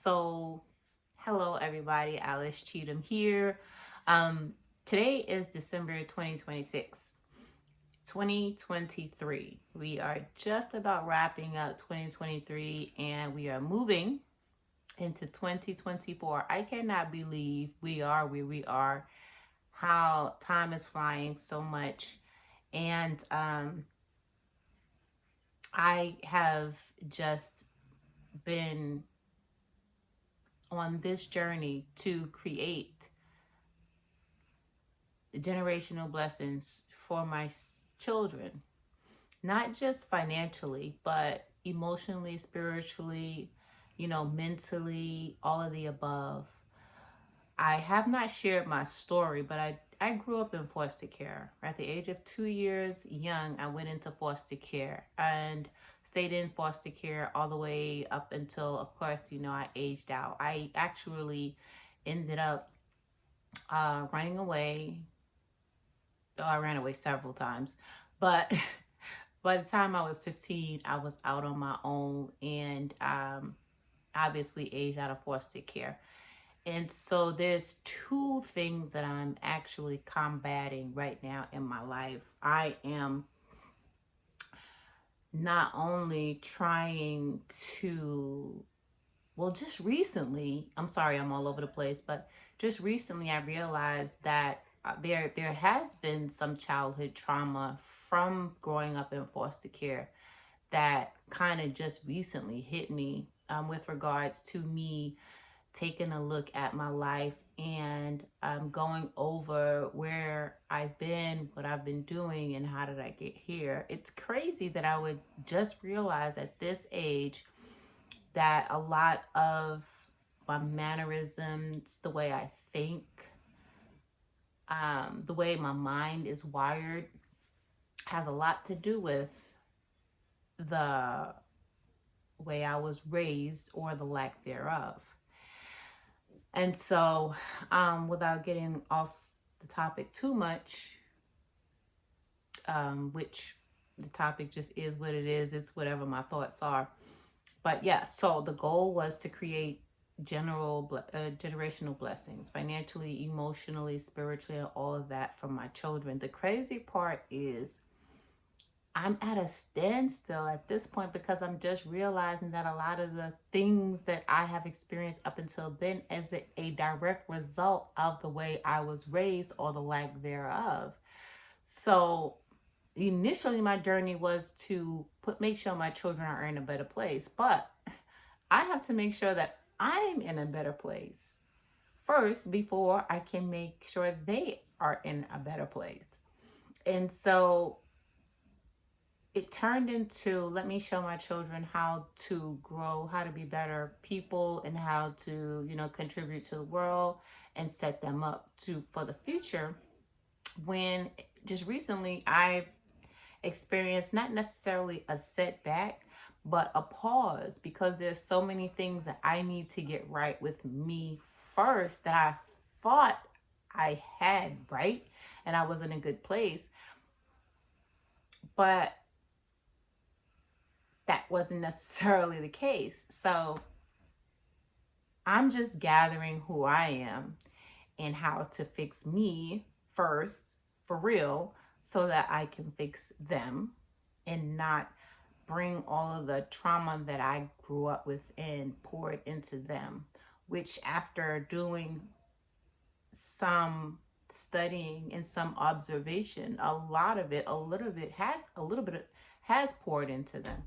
So, hello everybody, Alice Cheatham here. Um, Today is December 2026, 2023. We are just about wrapping up 2023 and we are moving into 2024. I cannot believe we are where we are, how time is flying so much. And I have just been on this journey to create generational blessings for my children, not just financially, but emotionally, spiritually, mentally, all of the above. I have not shared my story, but I grew up in foster care. At the age of 2 years young, I went into foster care and stayed in foster care all the way up until, of course, I aged out. I actually ended up running away. Oh, I ran away several times, but by the time I was 15, I was out on my own and obviously aged out of foster care. And so there's two things that I'm actually combating right now in my life. I am not only trying to, well, just recently, I'm sorry, I'm all over the place, but just recently I realized that there has been some childhood trauma from growing up in foster care that kind of just recently hit me, with regards to me taking a look at my life and going over where I've been, what I've been doing, and how did I get here. It's crazy that I would just realize at this age that a lot of my mannerisms, the way I think, the way my mind is wired, has a lot to do with the way I was raised or the lack thereof. And so, without getting off the topic too much, which the topic just is what it is, it's whatever my thoughts are. But yeah, so the goal was to create generational blessings, financially, emotionally, spiritually, and all of that for my children. The crazy part is I'm at a standstill at this point because I'm just realizing that a lot of the things that I have experienced up until then is a direct result of the way I was raised or the lack thereof. So initially my journey was to make sure my children are in a better place, but I have to make sure that I'm in a better place first before I can make sure they are in a better place. And so it turned into, let me show my children how to grow, how to be better people, and how to, contribute to the world and set them up to for the future. When just recently I experienced not necessarily a setback, but a pause, because there's so many things that I need to get right with me first that I thought I had right and I was in a good place, but that wasn't necessarily the case. So I'm just gathering who I am and how to fix me first for real so that I can fix them and not bring all of the trauma that I grew up with and pour it into them, which after doing some studying and some observation, a little bit has poured into them.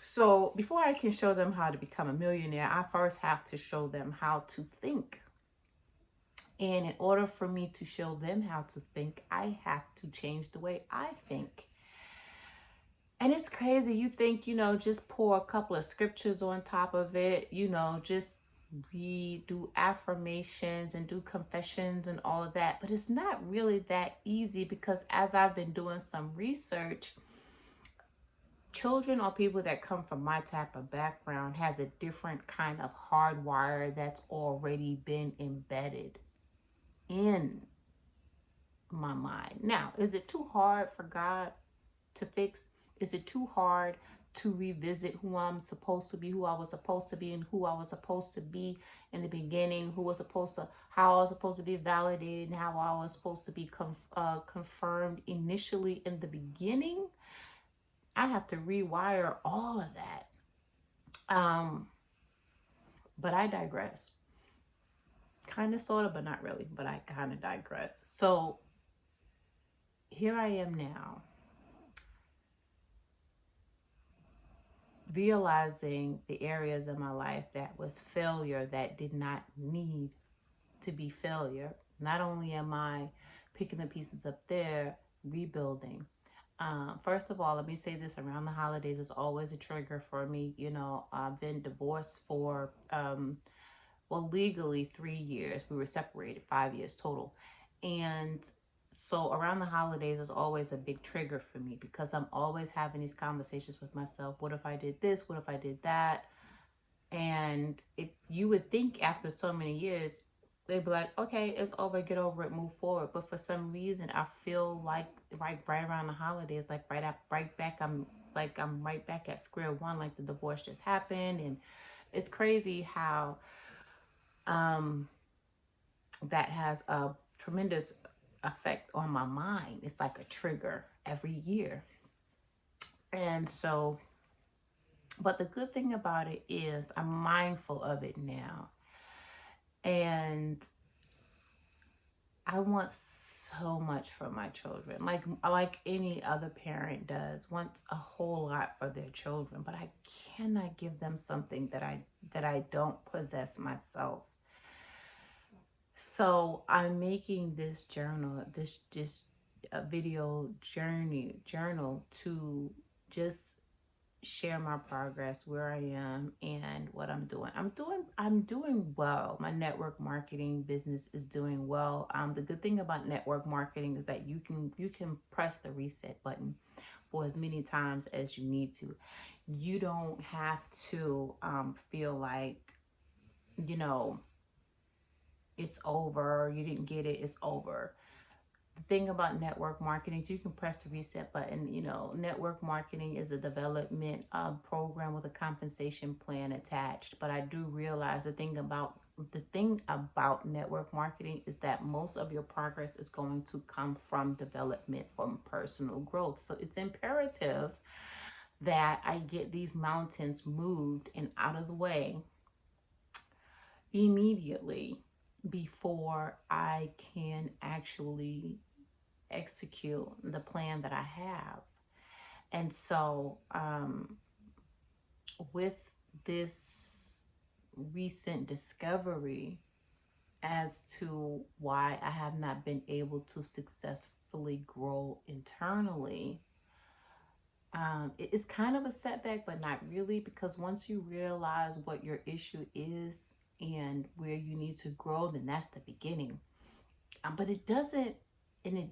So before I can show them how to become a millionaire, I first have to show them how to think. And in order for me to show them how to think, I have to change the way I think. And it's crazy. You think, just pour a couple of scriptures on top of it, just read, do affirmations and do confessions and all of that. But it's not really that easy because as I've been doing some research, children or people that come from my type of background has a different kind of hardwire that's already been embedded in my mind. Now, is it too hard for God to fix? Is it too hard to revisit who I'm supposed to be, who I was supposed to be, and who I was supposed to be in the beginning, how I was supposed to be validated, and how I was supposed to be confirmed initially in the beginning. I have to rewire all of that. Um, but I digress. Kind of, sort of, but not really. But I kind of digress. So here I am now, realizing the areas of my life that was failure that did not need to be failure. Not only am I picking the pieces up there, rebuilding. First of all, let me say this: around the holidays is always a trigger for me. You know, I've been divorced for, well, legally 3 years. We were separated 5 years total. And so around the holidays is always a big trigger for me because I'm always having these conversations with myself. What if I did this? What if I did that? And if you would think after so many years, they'd be like, okay, it's over, get over it, move forward. But for some reason, I feel like right around the holidays, like right back, I'm right back at square one, like the divorce just happened. And it's crazy how um that has a tremendous effect on my mind. It's like a trigger every year. And so, but the good thing about it is I'm mindful of it now. And I want so much for my children. Like any other parent does, wants a whole lot for their children, but I cannot give them something that I don't possess myself. So I'm making this journal, this video journal to just share my progress, where I am, and what I'm doing. I'm doing well. My network marketing business is doing well. The good thing about network marketing is that you can press the reset button for as many times as you need to. You don't have to feel like, you know, it's over, you didn't get it, it's over. The thing about network marketing is you can press the reset button. You know, network marketing is a development program with a compensation plan attached. But I do realize the thing about network marketing is that most of your progress is going to come from development, from personal growth. So it's imperative that I get these mountains moved and out of the way immediately before I can actually execute the plan that I have. And so, with this recent discovery as to why I have not been able to successfully grow internally, it's kind of a setback, but not really, because once you realize what your issue is and where you need to grow, then that's the beginning. But it doesn't, and it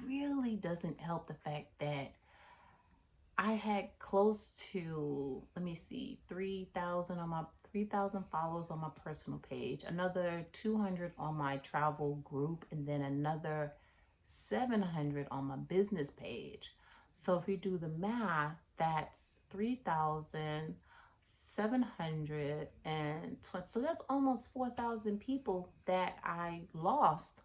really doesn't help the fact that I had close to, let me see, 3,000 followers on my personal page, another 200 on my travel group, and then another 700 on my business page. So if you do the math, that's 3,720. So that's almost 4,000 people that I lost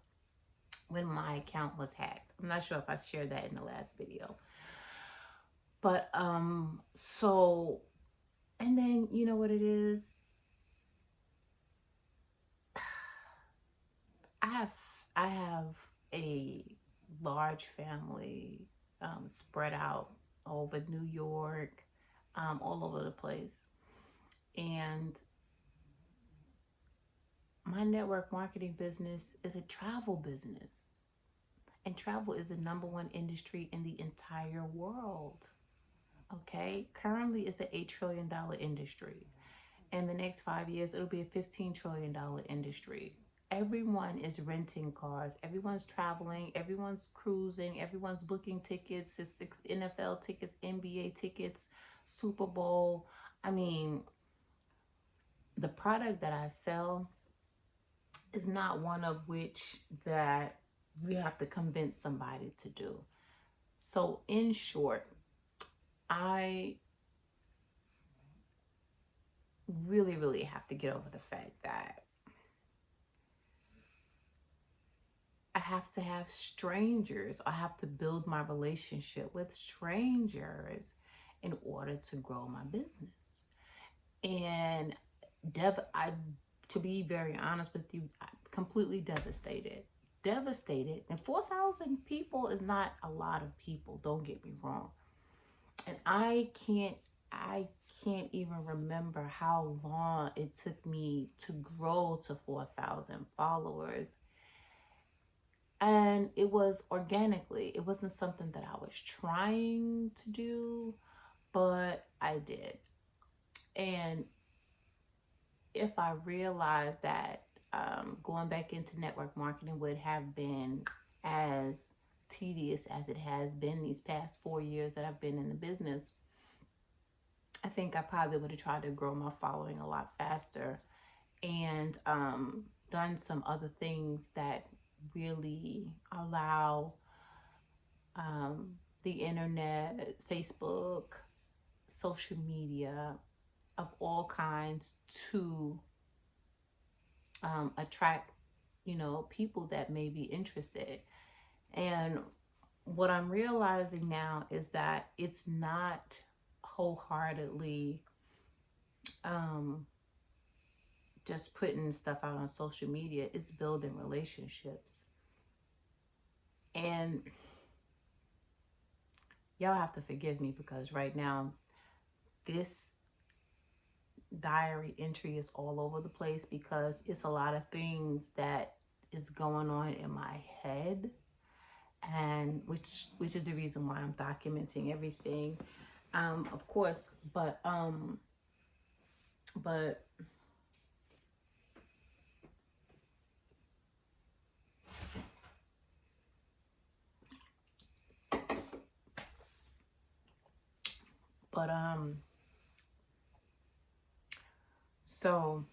when my account was hacked. I'm not sure if I shared that in the last video. But so, and then you know what it is? I have I have a large family, spread out over New York, all over the place. And my network marketing business is a travel business. And travel is the number one industry in the entire world. Okay? Currently, it's an $8 trillion industry. In the next 5 years, it'll be a $15 trillion industry. Everyone is renting cars, everyone's traveling, everyone's cruising, everyone's booking tickets, it's NFL tickets, NBA tickets, Super Bowl. I mean, the product that I sell is not one of which that you have to convince somebody to do. So in short, I really, really have to get over the fact that I have to have strangers. I have to build my relationship with strangers in order to grow my business. And I, to be very honest with you, I'm completely devastated. Devastated. And 4,000 people is not a lot of people. Don't get me wrong. And I can't even remember how long it took me to grow to 4,000 followers. And it was organically. It wasn't something that I was trying to do, but I did. And if I realized that going back into network marketing would have been as tedious as it has been these past 4 years that I've been in the business, I think I probably would have tried to grow my following a lot faster and done some other things that really allow um, the internet, Facebook, social media of all kinds to attract, people that may be interested. And what I'm realizing now is that it's not wholeheartedly um, just putting stuff out on social media, it's building relationships. And y'all have to forgive me because right now, this diary entry is all over the place because it's a lot of things that is going on in my head, and which is the reason why I'm documenting everything, of course. But but so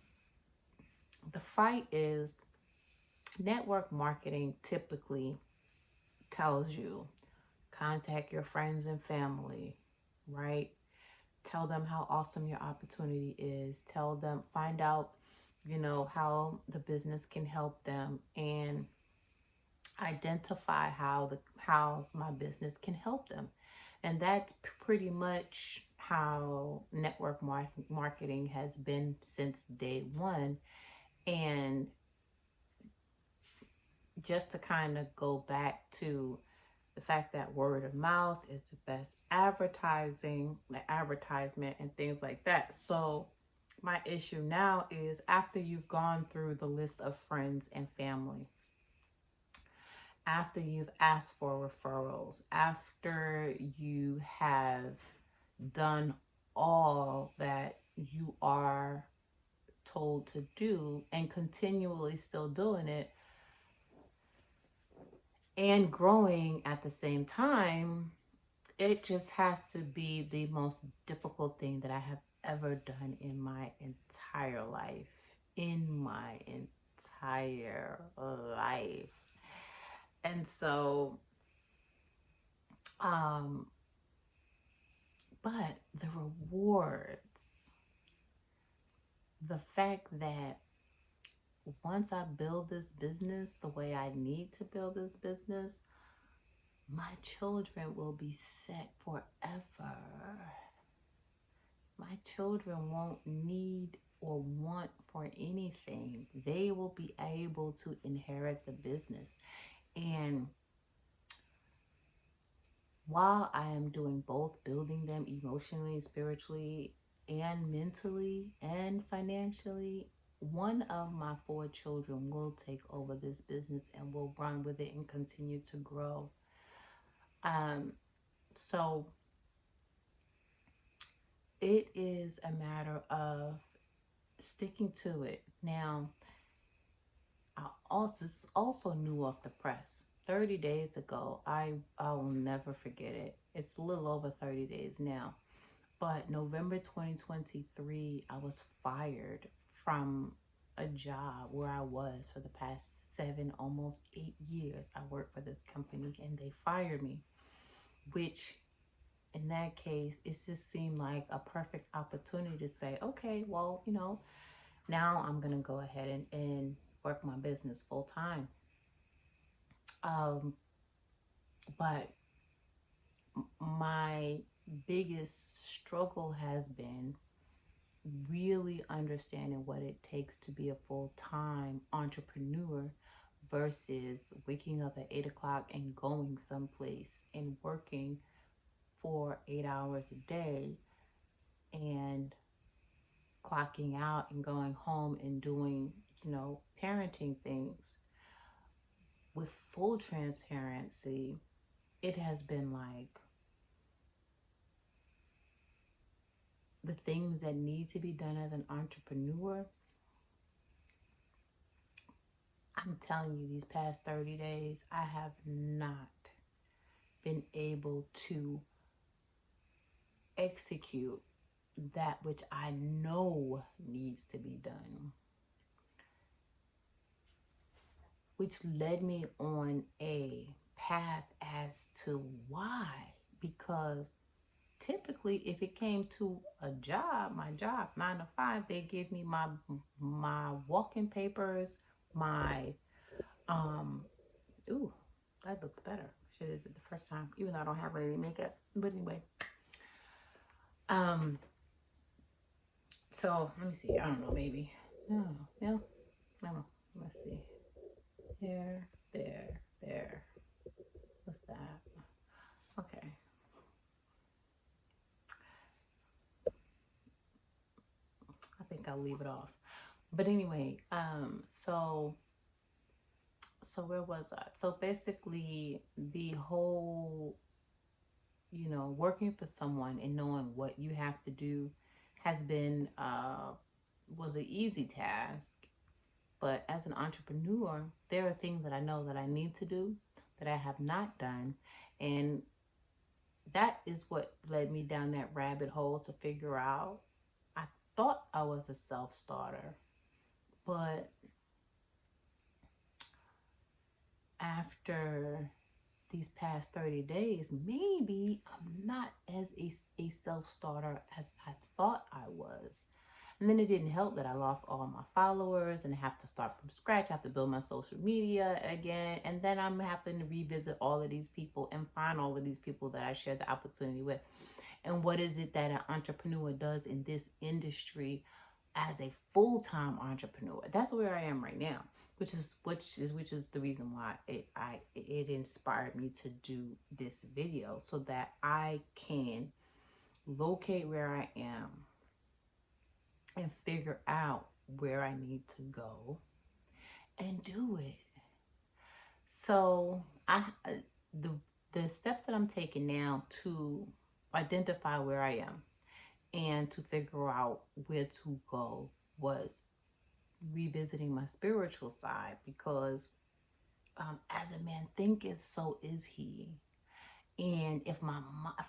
the fight is, network marketing typically tells you contact your friends and family, right? Tell them how awesome your opportunity is. Tell them, find out, how the business can help them, and identify how my business can help them. And that's pretty much how network marketing has been since day one. And just to kind of go back to the fact that word of mouth is the best advertising, the advertisement, and things like that. So my issue now is, after you've gone through the list of friends and family, after you've asked for referrals, after you have done all that you are told to do and continually still doing it and growing at the same time, it just has to be the most difficult thing that I have ever done in my entire life. In my entire life. And so, um, but the rewards, the fact that once I build this business the way I need to build this business, my children will be set forever. My children won't need or want for anything. They will be able to inherit the business. And while I am doing both, building them emotionally, spiritually, and mentally and financially, one of my four children will take over this business and will run with it and continue to grow. Um, so it is a matter of sticking to it. Now, I also knew off the press 30 days ago. I will never forget it. It's a little over 30 days now. But November 2023, I was fired from a job where I was for the past 7, almost 8 years. I worked for this company and they fired me, which in that case, it just seemed like a perfect opportunity to say, okay, well, now I'm going to go ahead and work my business full time. Um, but my biggest struggle has been really understanding what it takes to be a full-time entrepreneur versus waking up at 8 o'clock and going someplace and working for 8 hours a day and clocking out and going home and doing, parenting things. With full transparency, it has been like the things that need to be done as an entrepreneur. I'm telling you, these past 30 days, I have not been able to execute that which I know needs to be done, which led me on a path as to why. Because typically, if it came to a job, my job, 9 to 5, they give me my walking papers, my um. Ooh, that looks better. Should have did it the first time, even though I don't have any makeup. But anyway, um. So let me see. I don't know. Maybe. No. No. No. Let's see. There. There. There. What's that? Okay. I think I'll leave it off. But anyway, so where was I? So basically, the whole, working for someone and knowing what you have to do has been was an easy task. But as an entrepreneur, there are things that I know that I need to do that I have not done, and that is what led me down that rabbit hole to figure out. I thought I was a self starter, but after these past 30 days, maybe I'm not as a self starter as I thought I was. And then it didn't help that I lost all my followers and I have to start from scratch. I have to build my social media again. And then I'm having to revisit all of these people and find all of these people that I shared the opportunity with. And what is it that an entrepreneur does in this industry as a full-time entrepreneur? That's where I am right now, which is the reason why it inspired me to do this video, so that I can locate where I am and figure out where I need to go and do it. So the the steps that I'm taking now to identify where I am and to figure out where to go was revisiting my spiritual side, because as a man thinketh, so is he. And if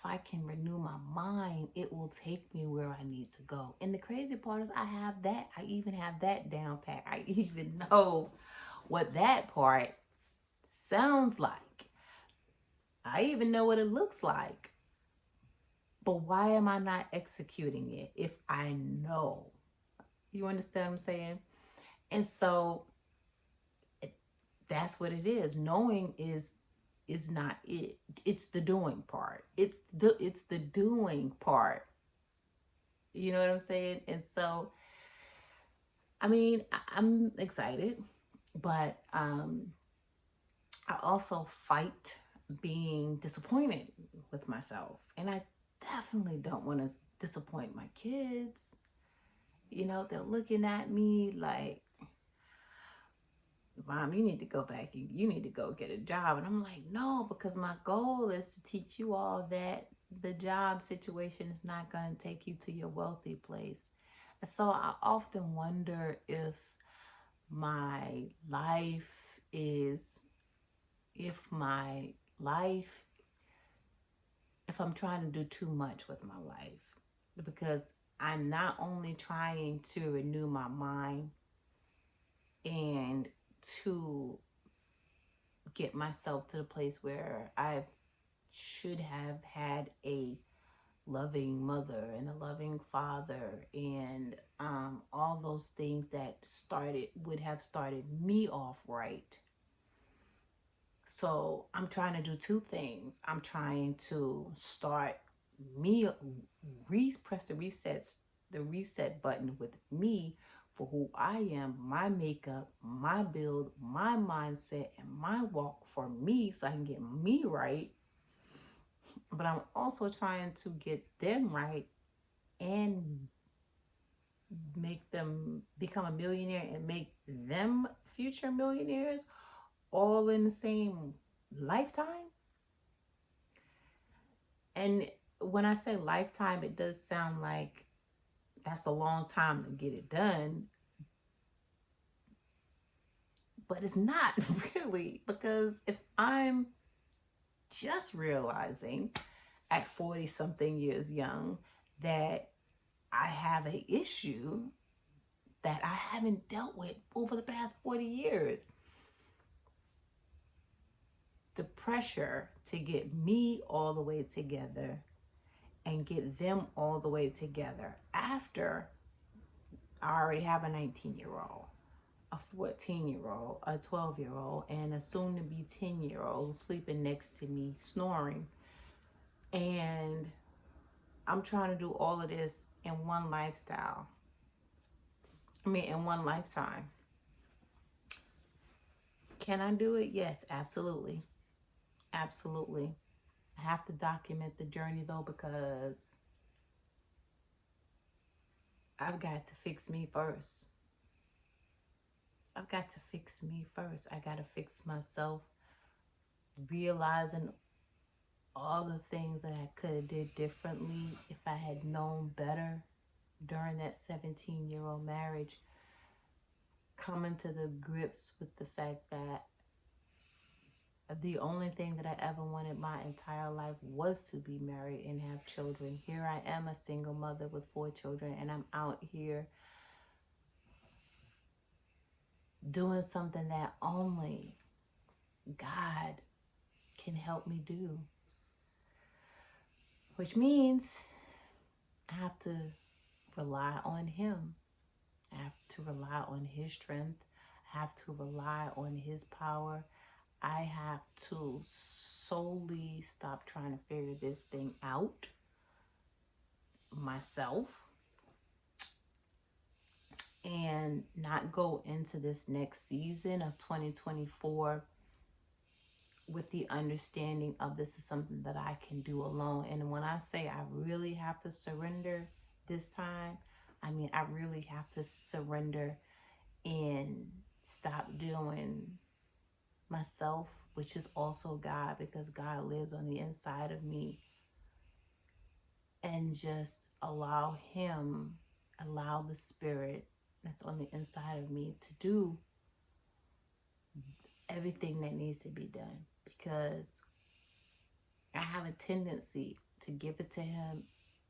I can renew my mind, it will take me where I need to go. And the crazy part is, I even have that down pat. I even know what that part sounds like. I even know what it looks like. But why am I not executing it if I know? You understand what I'm saying? And so that's what it is. Knowing is not it. It's the doing part. It's the doing part. You know what I'm saying? And so, I mean, I'm excited, but I also fight being disappointed with myself, and I definitely don't want to disappoint my kids. They're looking at me like, Mom, you need to go back and you need to go get a job. And I'm like, no, because my goal is to teach you all that the job situation is not going to take you to your wealthy place. And so I often wonder if my life is, if my life, if I'm trying to do too much with my life, because I'm not only trying to renew my mind and to get myself to the place where I should have had a loving mother and a loving father, and all those things that would have started me off right. So I'm trying to do two things. I'm trying to start me, press the reset button with me for who I am, my makeup, my build, my mindset, and my walk for me, so I can get me right. But I'm also trying to get them right and make them become a millionaire and make them future millionaires all in the same lifetime. And when I say lifetime, it does sound like that's a long time to get it done, but it's not really, because if I'm just realizing at 40 something years young that I have a issue that I haven't dealt with over the past 40 years, the pressure to get me all the way together and get them all the way together after I already have a 19-year-old, a 14-year-old, a 12-year-old, and a soon to be 10-year-old sleeping next to me snoring. And I'm trying to do all of this in one lifestyle. In one lifetime. Can I do it? Yes, absolutely. Absolutely. I have to document the journey though, because I've got to fix me first. I've got to fix me first. I got to fix myself, realizing all the things that I could have did differently if I had known better during that 17-year-old marriage. Coming to the grips with the fact that the only thing that I ever wanted my entire life was to be married and have children. Here I am, a single mother with 4 children, and I'm out here doing something that only God can help me do. Which means I have to rely on Him. I have to rely on His strength. I have to rely on His power. I have to solely stop trying to figure this thing out myself and not go into this next season of 2024 with the understanding of this is something that I can do alone. And when I say I really have to surrender this time, I really have to surrender and stop doing myself, which is also God, because God lives on the inside of me, and just allow the spirit that's on the inside of me to do everything that needs to be done, because I have a tendency to give it to Him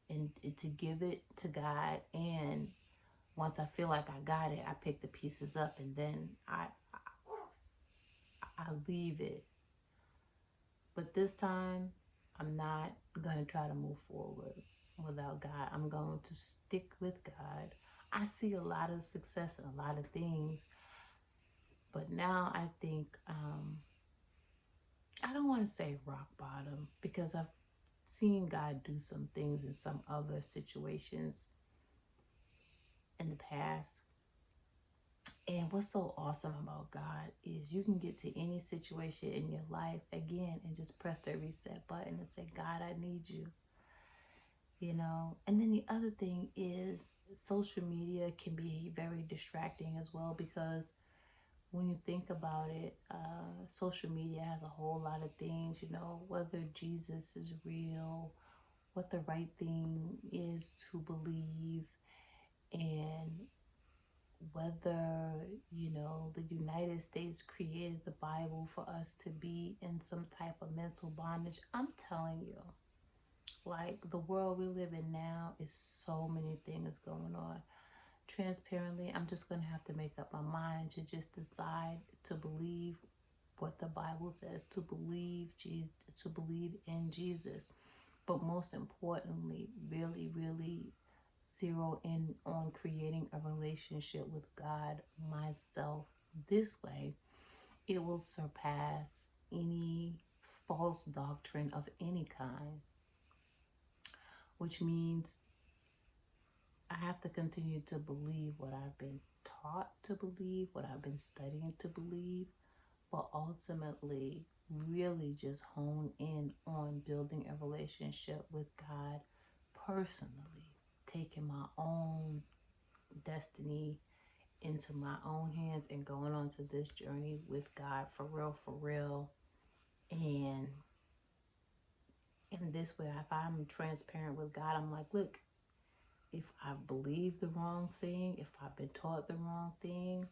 and to give it to God, and once I feel like I got it, I pick the pieces up, and then I leave it. But this time, I'm not going to try to move forward without God. I'm going to stick with God. I see a lot of success in a lot of things, but now I think, I don't want to say rock bottom, because I've seen God do some things in some other situations in the past. And what's so awesome about God is you can get to any situation in your life again and just press the reset button and say, God, I need you. And then the other thing is social media can be very distracting as well, because when you think about it, social media has a whole lot of things, whether Jesus is real, what the right thing is to believe, and whether, the United States created the Bible for us to be in some type of mental bondage. I'm telling you, like, the world we live in now is so many things going on. Transparently, I'm just going to have to make up my mind to just decide to believe what the Bible says, to believe in Jesus. but most importantly, really, really zero in on creating a relationship with God myself. This way, it will surpass any false doctrine of any kind, which means I have to continue to believe what I've been taught to believe, what I've been studying to believe, but ultimately really just hone in on building a relationship with God personally, taking my own destiny into my own hands and going on to this journey with God for real, for real. And in this way, if I'm transparent with God, I'm like, look, if I believe the wrong thing, if I've been taught the wrong thing,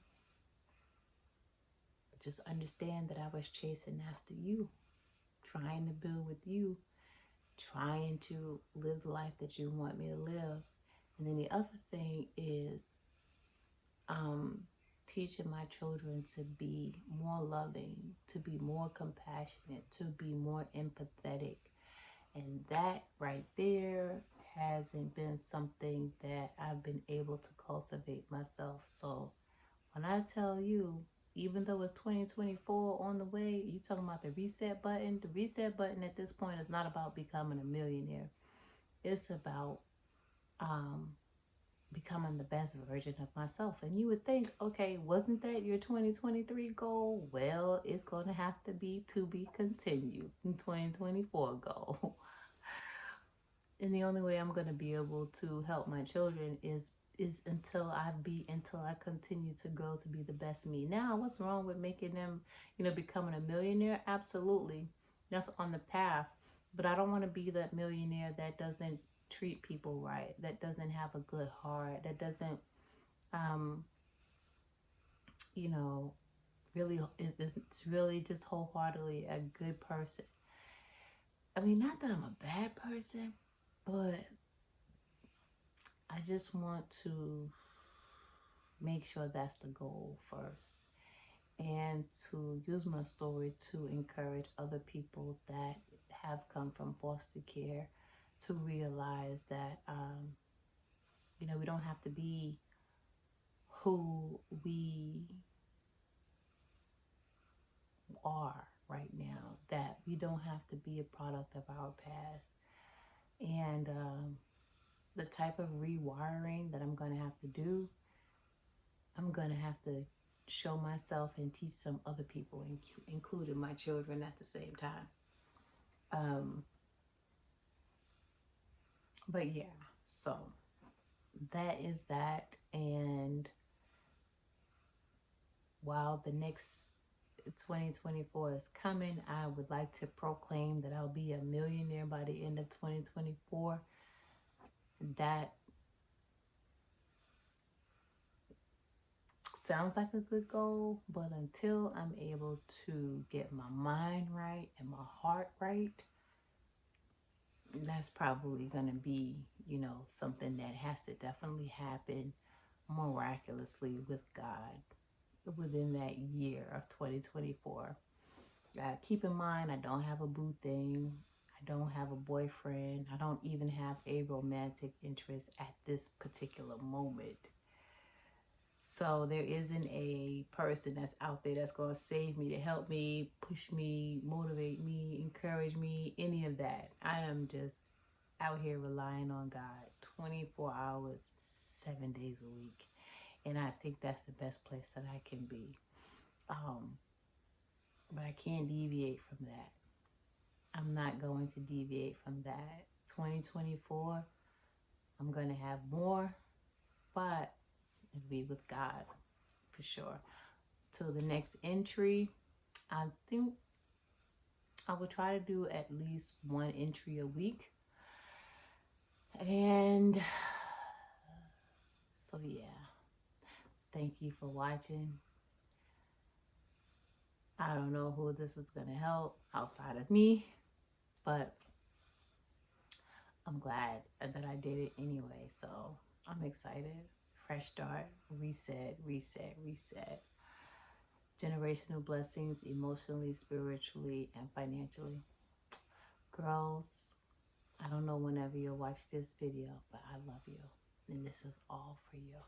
just understand that I was chasing after you, trying to build with you, trying to live the life that you want me to live. And then the other thing is um, teaching my children to be more loving, to be more compassionate, to be more empathetic. And that right there hasn't been something that I've been able to cultivate myself. So when I tell you, even though it's 2024 on the way, you talking about the reset button. The reset button at this point is not about becoming a millionaire. It's about um, becoming the best version of myself. And you would think, okay, wasn't that your 2023 goal? Well, it's going to be continued in 2024 goal. And the only way I'm going to be able to help my children is until I continue to grow to be the best me. Now, what's wrong with making them, becoming a millionaire? Absolutely. That's on the path. But I don't want to be that millionaire that doesn't treat people right, that doesn't have a good heart, that doesn't um, you know, really is really just wholeheartedly a good person. I mean, not that I'm a bad person, but I just want to make sure that's the goal first, and to use my story to encourage other people that have come from foster care to realize that, we don't have to be who we are right now, that we don't have to be a product of our past. And the type of rewiring that I'm going to have to do, I'm going to have to show myself and teach some other people, including my children at the same time. Um, but yeah, so that is that. And while the next 2024 is coming, I would like to proclaim that I'll be a millionaire by the end of 2024. That sounds like a good goal, but until I'm able to get my mind right and my heart right, that's probably going to be, something that has to definitely happen miraculously with God within that year of 2024. Keep in mind, I don't have a boo thing. I don't have a boyfriend. I don't even have a romantic interest at this particular moment. So there isn't a person that's out there that's going to save me, to help me, push me, motivate me, encourage me, any of that. I am just out here relying on God 24 hours, 7 days a week. And I think that's the best place that I can be. Um, but I can't deviate from that. I'm not going to deviate from that. 2024, I'm going to have more, but it'll be with God for sure. Till the next entry, I think I will try to do at least one entry a week. And so, yeah, thank you for watching. I don't know who this is going to help outside of me, but I'm glad that I did it anyway. So I'm excited. Fresh start, reset, reset, reset. Generational blessings emotionally, spiritually, and financially. Girls, I don't know whenever you'll watch this video, but I love you. And this is all for you.